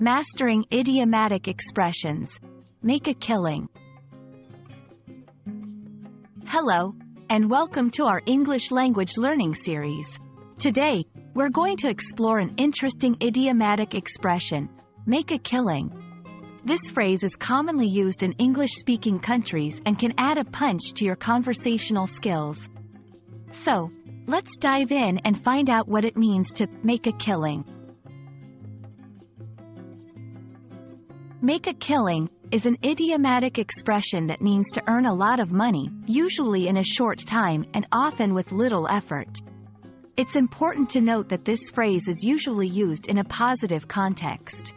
Mastering idiomatic expressions. Make a killing. Hello, and welcome to our English language learning series. Today, we're going to explore an interesting idiomatic expression, make a killing. This phrase is commonly used in English-speaking countries and can add a punch to your conversational skills. So, let's dive in and find out what it means to make a killing. Make a killing is an idiomatic expression that means to earn a lot of money, usually in a short time and often with little effort. It's important to note that this phrase is usually used in a positive context.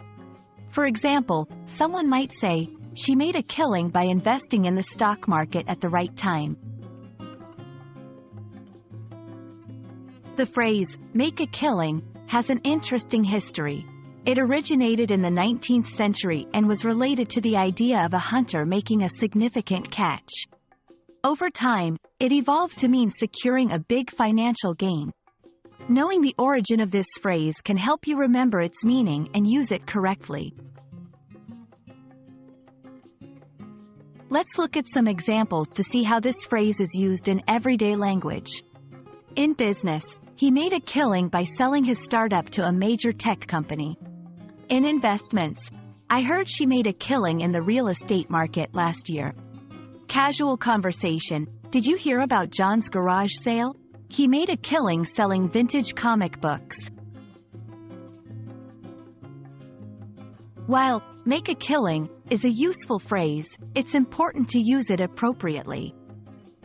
For example, someone might say, "She made a killing by investing in the stock market at the right time." The phrase, make a killing, has an interesting history. It originated in the 19th century and was related to the idea of a hunter making a significant catch. Over time, it evolved to mean securing a big financial gain. Knowing the origin of this phrase can help you remember its meaning and use it correctly. Let's look at some examples to see how this phrase is used in everyday language. In business, he made a killing by selling his startup to a major tech company. In investments, I heard she made a killing in the real estate market last year. Casual conversation, did you hear about John's garage sale? He made a killing selling vintage comic books. While make a killing is a useful phrase, it's important to use it appropriately.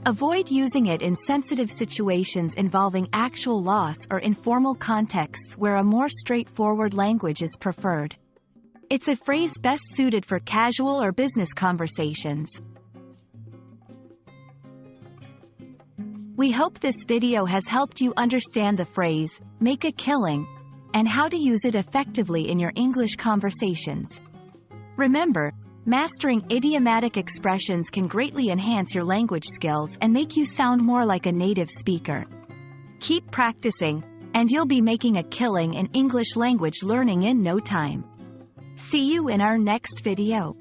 Avoid using it in sensitive situations involving actual loss or informal contexts where a more straightforward language is preferred. It's a phrase best suited for casual or business conversations. We hope this video has helped you understand the phrase, make a killing, and how to use it effectively in your English conversations. Remember, mastering idiomatic expressions can greatly enhance your language skills and make you sound more like a native speaker. Keep practicing, and you'll be making a killing in English language learning in no time. See you in our next video.